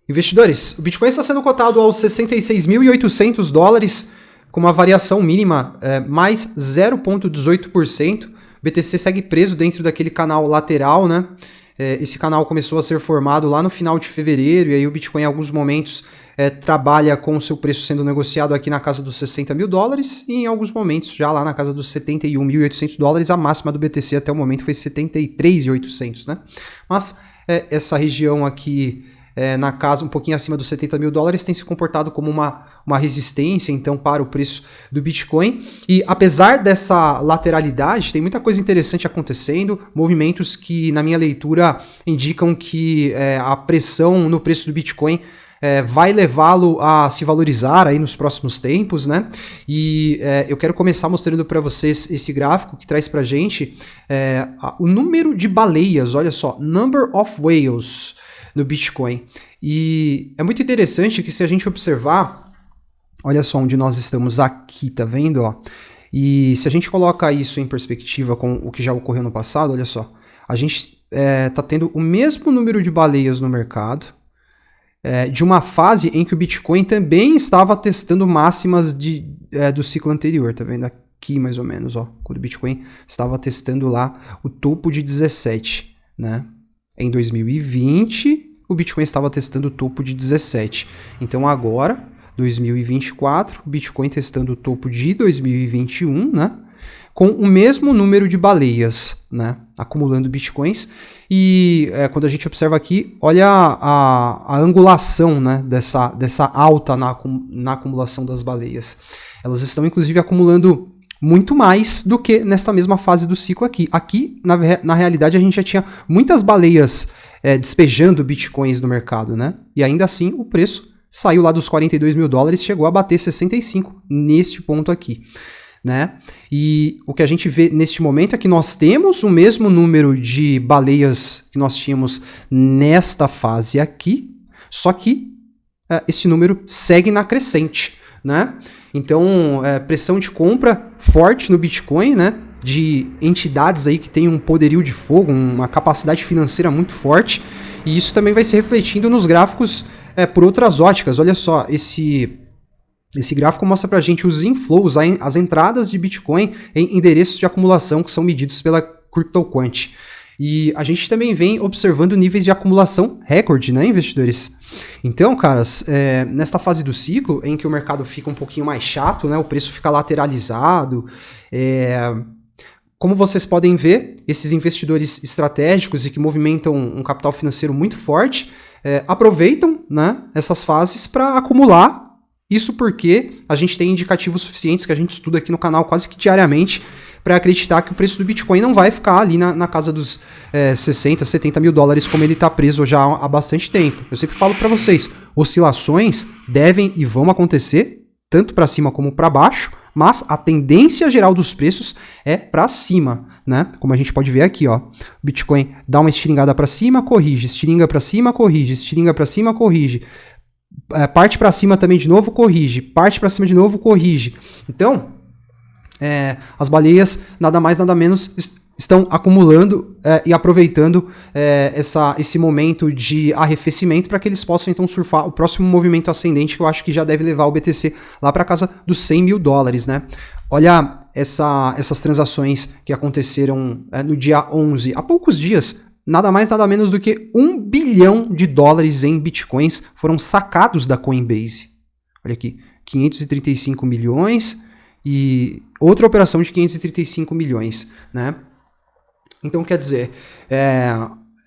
Investidores, o Bitcoin está sendo cotado aos 66.800 dólares, com uma variação mínima mais 0,18%. O BTC segue preso dentro daquele canal lateral, né? Esse canal começou a ser formado lá no final de fevereiro, e aí o Bitcoin em alguns momentos trabalha com o seu preço sendo negociado aqui na casa dos 60 mil dólares, e em alguns momentos já lá na casa dos 71.800 dólares, a máxima do BTC até o momento foi 73.800, né? Mas essa região aqui, na casa um pouquinho acima dos 70 mil dólares, tem se comportado como uma resistência, então, para o preço do Bitcoin. E apesar dessa lateralidade, tem muita coisa interessante acontecendo, movimentos que, na minha leitura, indicam que a pressão no preço do Bitcoin vai levá-lo a se valorizar aí nos próximos tempos, né? E eu quero começar mostrando para vocês esse gráfico que traz pra gente o número de baleias, olha só, number of whales no Bitcoin. E é muito interessante que, se a gente observar, olha só onde nós estamos aqui, tá vendo, ó? E se a gente coloca isso em perspectiva com o que já ocorreu no passado, olha só, a gente tá tendo o mesmo número de baleias no mercado, de uma fase em que o Bitcoin também estava testando máximas do ciclo anterior, tá vendo aqui mais ou menos, ó, quando o Bitcoin estava testando lá o topo de 17, né? Em 2020, o Bitcoin estava testando o topo de 17. Então agora, 2024, o Bitcoin testando o topo de 2021, né? Com o mesmo número de baleias, né? Acumulando Bitcoins. E quando a gente observa aqui, olha a angulação, né? dessa alta na acumulação das baleias. Elas estão, inclusive, acumulando muito mais do que nesta mesma fase do ciclo aqui. Aqui, na realidade, a gente já tinha muitas baleias despejando bitcoins no mercado, né? E ainda assim, o preço saiu lá dos 42 mil dólares, chegou a bater 65 neste ponto aqui, né? E o que a gente vê neste momento é que nós temos o mesmo número de baleias que nós tínhamos nesta fase aqui, só que esse número segue na crescente, né? Então, pressão de compra forte no Bitcoin, né? De entidades aí que têm um poderio de fogo, uma capacidade financeira muito forte, e isso também vai se refletindo nos gráficos por outras óticas. Olha só, esse gráfico mostra pra gente os inflows, as entradas de Bitcoin em endereços de acumulação que são medidos pela CryptoQuant. E a gente também vem observando níveis de acumulação recorde, né, investidores? Então, caras, nesta fase do ciclo, em que o mercado fica um pouquinho mais chato, né, o preço fica lateralizado, como vocês podem ver, esses investidores estratégicos e que movimentam um capital financeiro muito forte, aproveitam, né, essas fases para acumular. Isso porque a gente tem indicativos suficientes que a gente estuda aqui no canal quase que diariamente para acreditar que o preço do Bitcoin não vai ficar ali na casa dos 60, 70 mil dólares como ele está preso já há bastante tempo. Eu sempre falo para vocês, oscilações devem e vão acontecer, tanto para cima como para baixo, mas a tendência geral dos preços é para cima, né? Como a gente pode ver aqui, ó, o Bitcoin dá uma estiringada para cima, corrige, estiringa para cima, corrige, estiringa para cima, corrige. Parte para cima também de novo, corrige. Parte para cima de novo, corrige. Então, as baleias, nada mais, nada menos, estão acumulando e aproveitando esse momento de arrefecimento para que eles possam, então, surfar o próximo movimento ascendente, que eu acho que já deve levar o BTC lá para casa dos 100 mil dólares, né? Olha essas transações que aconteceram no dia 11, há poucos dias. Nada mais, nada menos do que 1 bilhão de dólares em bitcoins foram sacados da Coinbase. Olha aqui, 535 milhões e outra operação de 535 milhões, né? Então, quer dizer,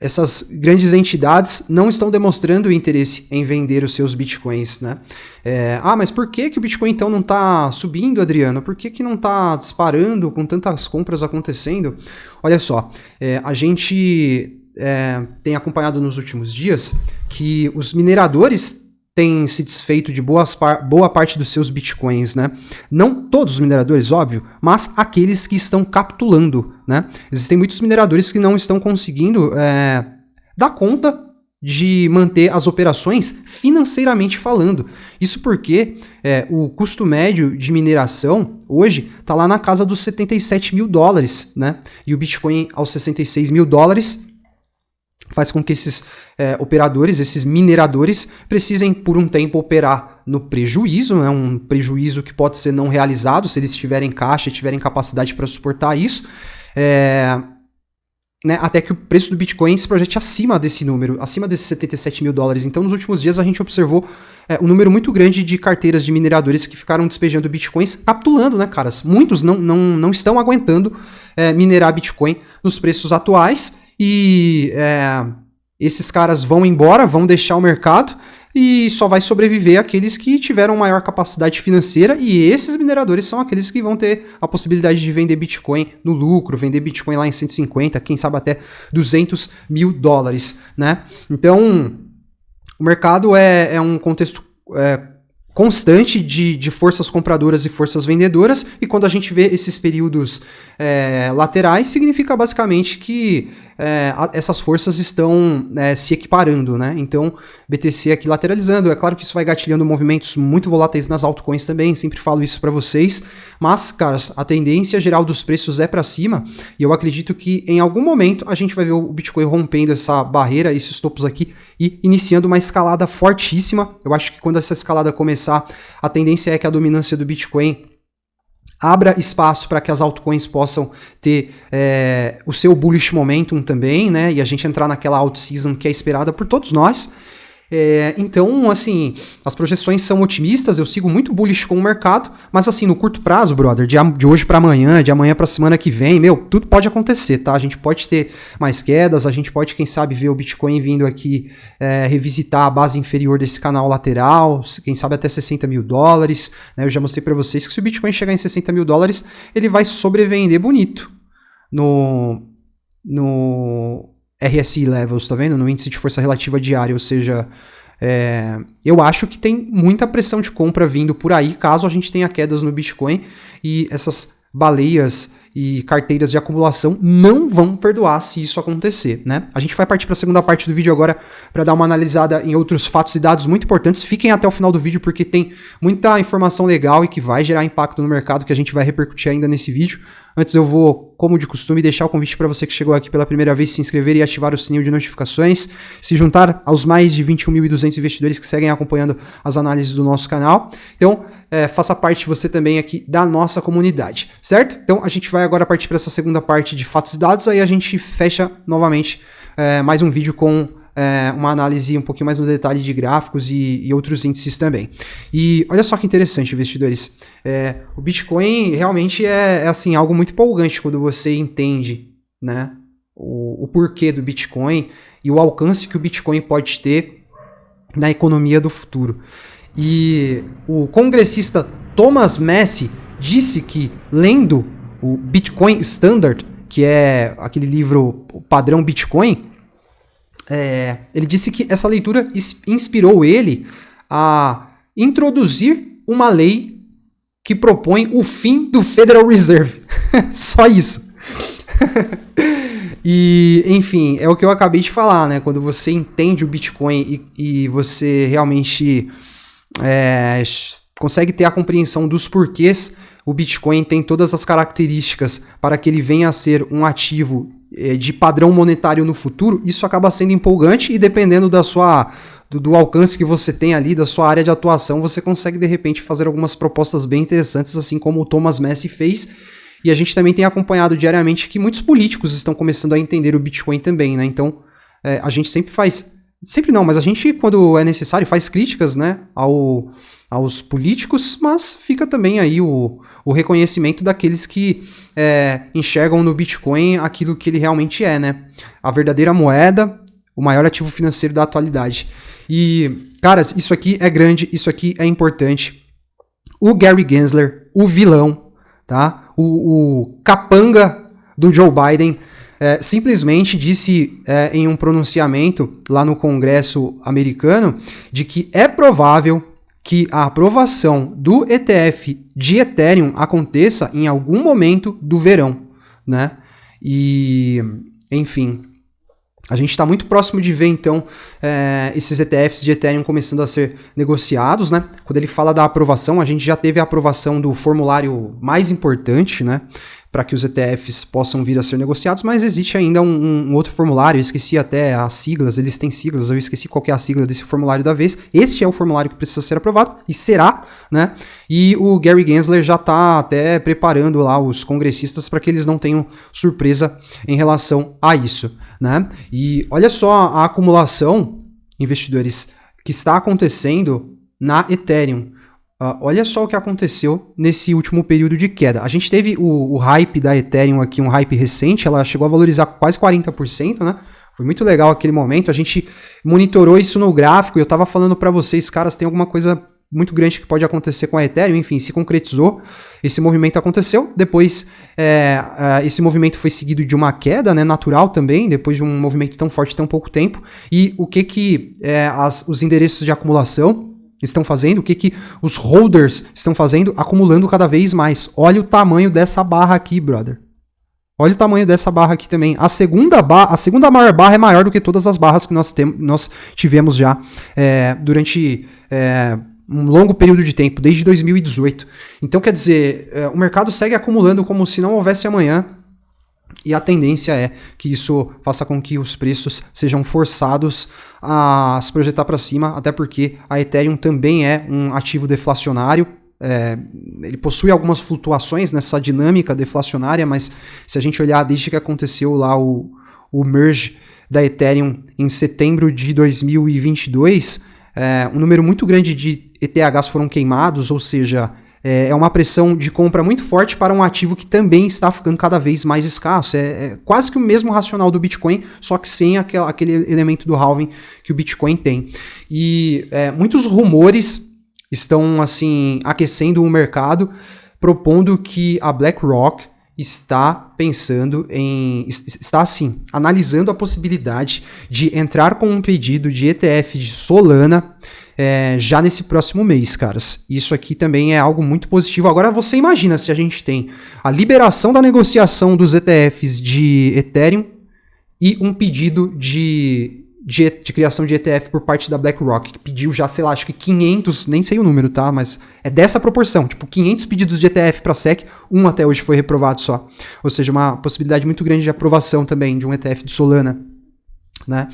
essas grandes entidades não estão demonstrando interesse em vender os seus bitcoins, né? Mas por que o Bitcoin então não está subindo, Adriano? Por que não está disparando com tantas compras acontecendo? Olha só, a gente tem acompanhado nos últimos dias que os mineradores têm se desfeito de boa parte dos seus bitcoins, né? Não todos os mineradores, óbvio, mas aqueles que estão capitulando, né? Existem muitos mineradores que não estão conseguindo dar conta de manter as operações financeiramente falando. Isso porque o custo médio de mineração hoje está lá na casa dos 77 mil dólares, né? E o Bitcoin aos 66 mil dólares faz com que esses operadores, esses mineradores, precisem por um tempo operar no prejuízo, né? Um prejuízo que pode ser não realizado se eles tiverem caixa e tiverem capacidade para suportar isso, né? Até que o preço do Bitcoin se projete acima desse número, acima desses 77 mil dólares. Então, nos últimos dias, a gente observou um número muito grande de carteiras de mineradores que ficaram despejando Bitcoins, capitulando, né, caras? Muitos não estão aguentando minerar Bitcoin nos preços atuais e esses caras vão embora, vão deixar o mercado e só vai sobreviver aqueles que tiveram maior capacidade financeira, e esses mineradores são aqueles que vão ter a possibilidade de vender Bitcoin no lucro, vender Bitcoin lá em 150, quem sabe até 200 mil dólares, né? Então, o mercado é um contexto constante de forças compradoras e forças vendedoras, e quando a gente vê esses períodos laterais, significa basicamente que essas forças estão se equiparando, né? Então, BTC aqui lateralizando, é claro que isso vai gatilhando movimentos muito voláteis nas altcoins também, sempre falo isso para vocês, mas, caras, a tendência geral dos preços é para cima, e eu acredito que em algum momento a gente vai ver o Bitcoin rompendo essa barreira, esses topos aqui, e iniciando uma escalada fortíssima. Eu acho que quando essa escalada começar, a tendência é que a dominância do Bitcoin abra espaço para que as altcoins possam ter o seu bullish momentum também, né? E a gente entrar naquela alt season que é esperada por todos nós. Então, assim, as projeções são otimistas, eu sigo muito bullish com o mercado, mas assim, no curto prazo, brother, de hoje para amanhã, de amanhã para semana que vem, tudo pode acontecer, tá? A gente pode ter mais quedas, a gente pode, quem sabe, ver o Bitcoin vindo aqui revisitar a base inferior desse canal lateral, quem sabe até 60 mil dólares, né? Eu já mostrei para vocês que se o Bitcoin chegar em 60 mil dólares, ele vai sobrevender bonito no RSI Levels, tá vendo? No índice de força relativa diária, ou seja, eu acho que tem muita pressão de compra vindo por aí, caso a gente tenha quedas no Bitcoin, e essas baleias e carteiras de acumulação não vão perdoar se isso acontecer, né? A gente vai partir para a segunda parte do vídeo agora para dar uma analisada em outros fatos e dados muito importantes. Fiquem até o final do vídeo porque tem muita informação legal e que vai gerar impacto no mercado que a gente vai repercutir ainda nesse vídeo. Antes eu vou, como de costume, deixar o convite para você que chegou aqui pela primeira vez, se inscrever e ativar o sininho de notificações, se juntar aos mais de 21.200 investidores que seguem acompanhando as análises do nosso canal. Então, faça parte você também aqui da nossa comunidade, certo? Então, a gente vai agora partir para essa segunda parte de fatos e dados, aí a gente fecha novamente mais um vídeo com uma análise um pouquinho mais no detalhe de gráficos e outros índices também. E olha só que interessante, investidores. O Bitcoin realmente é assim, algo muito empolgante quando você entende, né, o porquê do Bitcoin e o alcance que o Bitcoin pode ter na economia do futuro. E o congressista Thomas Massie disse que, lendo o Bitcoin Standard, que é aquele livro padrão Bitcoin, ele disse que essa leitura inspirou ele a introduzir uma lei que propõe o fim do Federal Reserve. Só isso. E, enfim, é o que eu acabei de falar, né? Quando você entende o Bitcoin e você realmente consegue ter a compreensão dos porquês o Bitcoin tem todas as características para que ele venha a ser um ativo de padrão monetário no futuro, isso acaba sendo empolgante e dependendo do alcance que você tem ali, da sua área de atuação, você consegue de repente fazer algumas propostas bem interessantes, assim como o Thomas Massie fez. E a gente também tem acompanhado diariamente que muitos políticos estão começando a entender o Bitcoin também, né? Então, a gente mas a gente, quando é necessário, faz críticas, né, aos políticos, mas fica também aí o reconhecimento daqueles que enxergam no Bitcoin aquilo que ele realmente é, né? A verdadeira moeda, o maior ativo financeiro da atualidade. E, caras, isso aqui é grande, isso aqui é importante. O Gary Gensler, o vilão, tá? O capanga do Joe Biden, simplesmente disse em um pronunciamento lá no Congresso americano de que é provável que a aprovação do ETF de Ethereum aconteça em algum momento do verão, né? E, enfim, a gente está muito próximo de ver, então, esses ETFs de Ethereum começando a ser negociados, né? Quando ele fala da aprovação, a gente já teve a aprovação do formulário mais importante, né? para que os ETFs possam vir a ser negociados, mas existe ainda um outro formulário, eu esqueci até as siglas, eles têm siglas, eu esqueci qual que é a sigla desse formulário da vez. Este é o formulário que precisa ser aprovado, e será, né? E o Gary Gensler já está até preparando lá os congressistas para que eles não tenham surpresa em relação a isso, né? E olha só a acumulação, investidores, que está acontecendo na Ethereum. Olha só o que aconteceu nesse último período de queda. A gente teve o hype da Ethereum aqui, um hype recente, ela chegou a valorizar quase 40%, né? Foi muito legal aquele momento, a gente monitorou isso no gráfico, e eu tava falando para vocês, caras, tem alguma coisa muito grande que pode acontecer com a Ethereum, enfim, se concretizou, esse movimento aconteceu, depois esse movimento foi seguido de uma queda, né, natural também, depois de um movimento tão forte em tão pouco tempo, e o que os endereços de acumulação estão fazendo, o que os holders estão fazendo, acumulando cada vez mais. Olha o tamanho dessa barra aqui, brother. Olha o tamanho dessa barra aqui também. A segunda maior barra é maior do que todas as barras que nós tivemos já durante um longo período de tempo, desde 2018. Então, quer dizer, o mercado segue acumulando como se não houvesse amanhã, e a tendência é que isso faça com que os preços sejam forçados a se projetar para cima, até porque a Ethereum também é um ativo deflacionário. Ele possui algumas flutuações nessa dinâmica deflacionária, mas se a gente olhar desde que aconteceu lá o merge da Ethereum em setembro de 2022, um número muito grande de ETHs foram queimados, ou seja, é uma pressão de compra muito forte para um ativo que também está ficando cada vez mais escasso. É quase que o mesmo racional do Bitcoin, só que sem aquele elemento do halving que o Bitcoin tem. E muitos rumores estão assim aquecendo o mercado, propondo que a BlackRock está analisando a possibilidade de entrar com um pedido de ETF de Solana já nesse próximo mês, caras. Isso aqui também é algo muito positivo. Agora você imagina se a gente tem a liberação da negociação dos ETFs de Ethereum e um pedido de criação de ETF por parte da BlackRock, que pediu já, sei lá, acho que 500, nem sei o número, tá? Mas é dessa proporção, tipo 500 pedidos de ETF para SEC, um até hoje foi reprovado só. Ou seja, uma possibilidade muito grande de aprovação também de um ETF de Solana, né?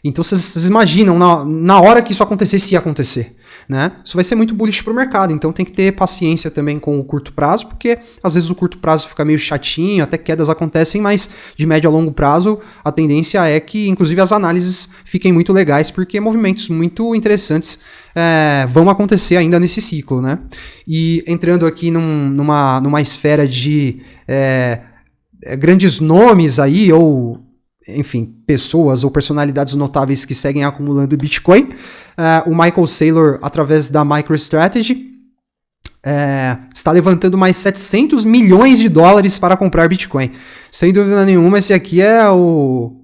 Então vocês imaginam, na hora que isso acontecesse, ia acontecer, né? Isso vai ser muito bullish para o mercado, então tem que ter paciência também com o curto prazo, porque às vezes o curto prazo fica meio chatinho, até quedas acontecem, mas de médio a longo prazo a tendência é que inclusive as análises fiquem muito legais, porque movimentos muito interessantes vão acontecer ainda nesse ciclo, né? E entrando aqui numa esfera de grandes nomes aí, ou enfim, pessoas ou personalidades notáveis que seguem acumulando Bitcoin. O Michael Saylor, através da MicroStrategy, está levantando mais 700 milhões de dólares para comprar Bitcoin. Sem dúvida nenhuma, esse aqui é o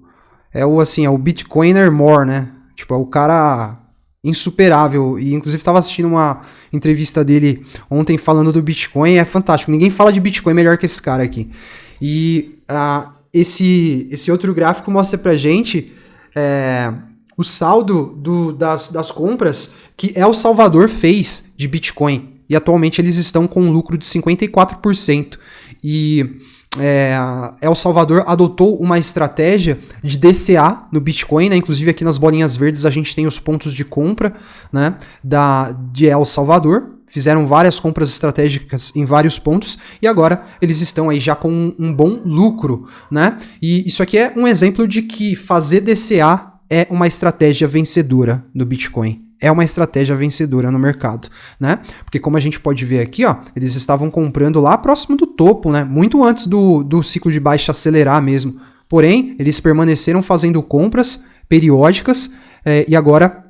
Bitcoiner more, né? Tipo, é o cara insuperável. E inclusive estava assistindo uma entrevista dele ontem falando do Bitcoin. É fantástico. Ninguém fala de Bitcoin melhor que esse cara aqui. E esse outro gráfico mostra pra gente o saldo das compras que El Salvador fez de Bitcoin. E atualmente eles estão com um lucro de 54%. E El Salvador adotou uma estratégia de DCA no Bitcoin, né? Inclusive aqui nas bolinhas verdes a gente tem os pontos de compra, né, de El Salvador. Fizeram várias compras estratégicas em vários pontos e agora eles estão aí já com um bom lucro, né? E isso aqui é um exemplo de que fazer DCA é uma estratégia vencedora no Bitcoin. É uma estratégia vencedora no mercado, né? Porque como a gente pode ver aqui, ó, eles estavam comprando lá próximo do topo, né? Muito antes do ciclo de baixa acelerar mesmo. Porém, eles permaneceram fazendo compras periódicas e agora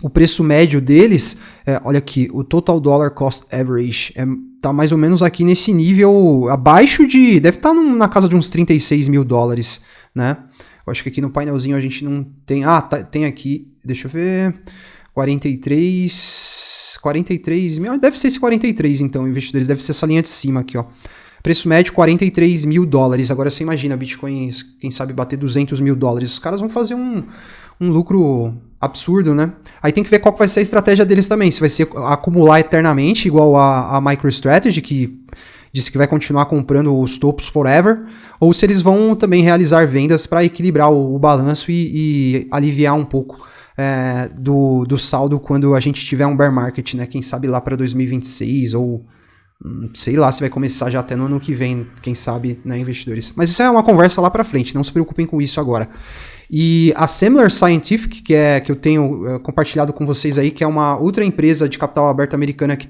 o preço médio deles, olha aqui, o Total Dollar Cost Average tá mais ou menos aqui nesse nível, abaixo deve estar na casa de uns 36 mil dólares, né? Eu acho que aqui no painelzinho a gente não tem, tem aqui, deixa eu ver, 43 mil, deve ser esse 43 então, investidores, deve ser essa linha de cima aqui, ó. Preço médio 43 mil dólares, agora você imagina, Bitcoin, quem sabe bater 200 mil dólares, os caras vão fazer um lucro absurdo, né? Aí tem que ver qual que vai ser a estratégia deles também, se vai ser acumular eternamente, igual a MicroStrategy, que disse que vai continuar comprando os topos forever, ou se eles vão também realizar vendas para equilibrar o balanço e aliviar um pouco do saldo quando a gente tiver um bear market, né? Quem sabe lá para 2026 ou sei lá se vai começar já até no ano que vem, quem sabe, né, investidores. Mas isso é uma conversa lá para frente, não se preocupem com isso agora. E a Semler Scientific, que eu tenho compartilhado com vocês aí, que é uma outra empresa de capital aberto americana que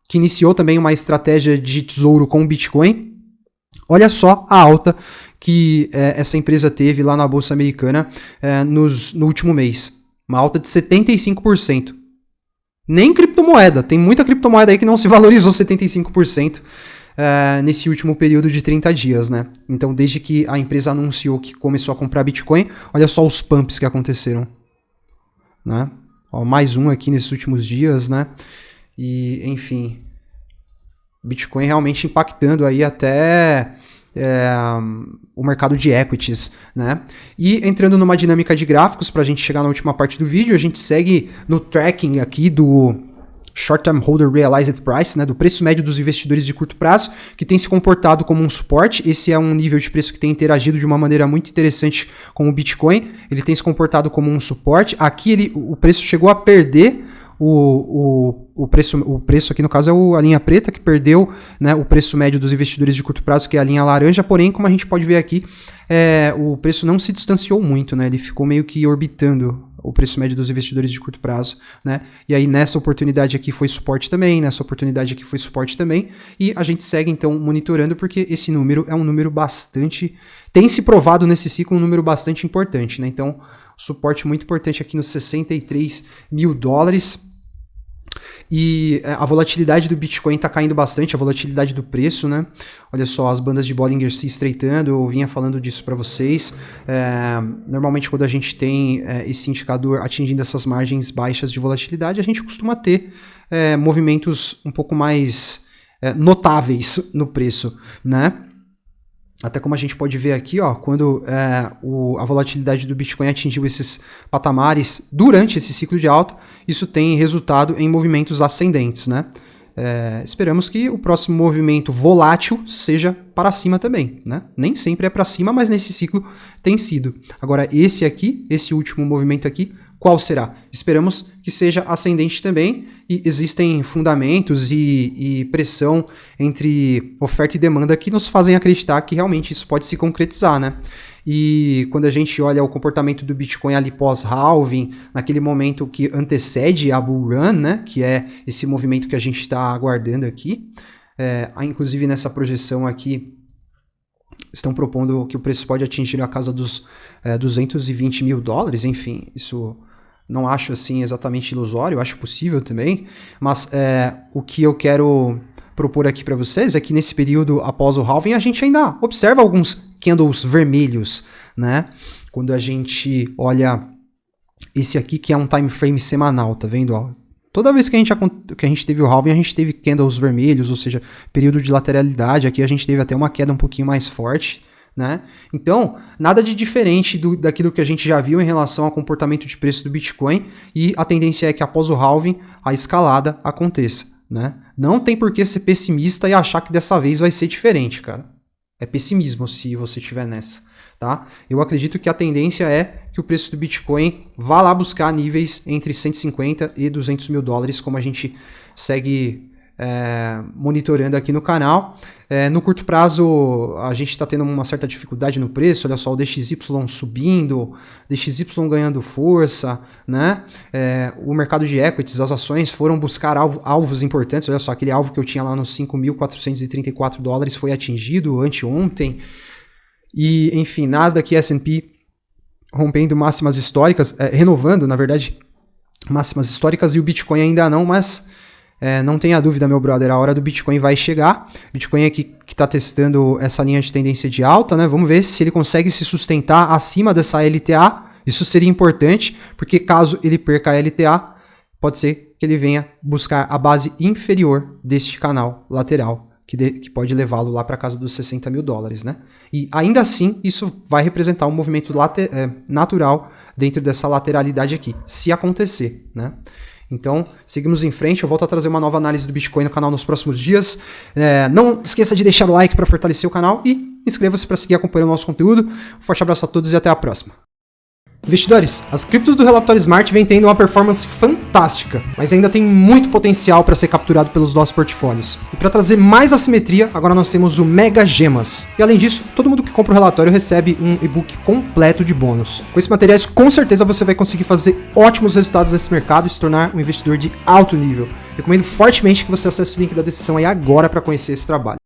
que iniciou também uma estratégia de tesouro com o Bitcoin. Olha só a alta que essa empresa teve lá na Bolsa Americana no último mês. Uma alta de 75%. Nem criptomoeda. Tem muita criptomoeda aí que não se valorizou 75% nesse último período de 30 dias, né? Então, desde que a empresa anunciou que começou a comprar Bitcoin, olha só os pumps que aconteceram. Né? Ó, mais um aqui nesses últimos dias, né? E, enfim, Bitcoin realmente impactando aí até o mercado de equities, né? E entrando numa dinâmica de gráficos, para a gente chegar na última parte do vídeo, a gente segue no tracking aqui do Short Term Holder Realized Price, né, do preço médio dos investidores de curto prazo, que tem se comportado como um suporte. Esse é um nível de preço que tem interagido de uma maneira muito interessante com o Bitcoin. Ele tem se comportado como um suporte. Aqui o preço chegou a perder o preço aqui no caso é a linha preta, que perdeu, né, o preço médio dos investidores de curto prazo, que é a linha laranja, porém, como a gente pode ver aqui, o preço não se distanciou muito, né, ele ficou meio que orbitando o preço médio dos investidores de curto prazo, né, e aí nessa oportunidade aqui foi suporte também, nessa oportunidade aqui foi suporte também, e a gente segue então monitorando, porque esse número é um número bastante, tem se provado nesse ciclo um número bastante importante, né, então suporte muito importante aqui nos 63 mil dólares. E a volatilidade do Bitcoin está caindo bastante, a volatilidade do preço, né? Olha só, as bandas de Bollinger se estreitando, eu vinha falando disso para vocês. Normalmente quando a gente tem esse indicador atingindo essas margens baixas de volatilidade, a gente costuma ter movimentos um pouco mais notáveis no preço, né? Até como a gente pode ver aqui, ó, quando a volatilidade do Bitcoin atingiu esses patamares durante esse ciclo de alta, isso tem resultado em movimentos ascendentes, né? Esperamos que o próximo movimento volátil seja para cima também, né? Nem sempre é para cima, mas nesse ciclo tem sido. Agora, esse último movimento aqui, qual será? Esperamos que seja ascendente também, e existem fundamentos e pressão entre oferta e demanda que nos fazem acreditar que realmente isso pode se concretizar, né? E quando a gente olha o comportamento do Bitcoin ali pós-halving, naquele momento que antecede a bull run, né? Que é esse movimento que a gente está aguardando aqui, inclusive nessa projeção aqui, estão propondo que o preço pode atingir a casa dos 220 mil dólares, enfim, isso não acho assim exatamente ilusório, eu acho possível também, mas o que eu quero propor aqui para vocês é que nesse período após o halving a gente ainda observa alguns candles vermelhos, né? Quando a gente olha esse aqui que é um time frame semanal, tá vendo? Ó? Toda vez que a gente teve o halving, a gente teve candles vermelhos, ou seja, período de lateralidade, aqui a gente teve até uma queda um pouquinho mais forte, né? Então, nada de diferente daquilo que a gente já viu em relação ao comportamento de preço do Bitcoin, e a tendência é que após o halving a escalada aconteça, né? Não tem por que ser pessimista e achar que dessa vez vai ser diferente, cara. É pessimismo se você estiver nessa, tá? Eu acredito que a tendência é que o preço do Bitcoin vá lá buscar níveis entre 150 e 200 mil dólares, como a gente segue monitorando aqui no canal. No curto prazo, a gente está tendo uma certa dificuldade no preço. Olha só, o DXY subindo, DXY ganhando força, né? O mercado de equities, as ações foram buscar alvos importantes. Olha só, aquele alvo que eu tinha lá nos 5.434 dólares foi atingido anteontem. E, enfim, Nasdaq e S&P rompendo máximas históricas, renovando, na verdade, máximas históricas, e o Bitcoin ainda não, mas não tenha dúvida, meu brother, a hora do Bitcoin vai chegar. Bitcoin aqui que está testando essa linha de tendência de alta, né? Vamos ver se ele consegue se sustentar acima dessa LTA. Isso seria importante, porque caso ele perca a LTA, pode ser que ele venha buscar a base inferior deste canal lateral, que pode levá-lo lá para casa dos 60 mil dólares, né? E ainda assim, isso vai representar um movimento natural dentro dessa lateralidade aqui, se acontecer, né? Então, seguimos em frente, eu volto a trazer uma nova análise do Bitcoin no canal nos próximos dias. Não esqueça de deixar o like para fortalecer o canal e inscreva-se para seguir acompanhando o nosso conteúdo. Um forte abraço a todos e até a próxima. Investidores, as criptos do relatório Smart vêm tendo uma performance fantástica, mas ainda tem muito potencial para ser capturado pelos nossos portfólios. E para trazer mais assimetria, agora nós temos o Mega Gemas. E além disso, todo mundo que compra o relatório recebe um e-book completo de bônus. Com esses materiais, com certeza você vai conseguir fazer ótimos resultados nesse mercado e se tornar um investidor de alto nível. Recomendo fortemente que você acesse o link da descrição aí agora para conhecer esse trabalho.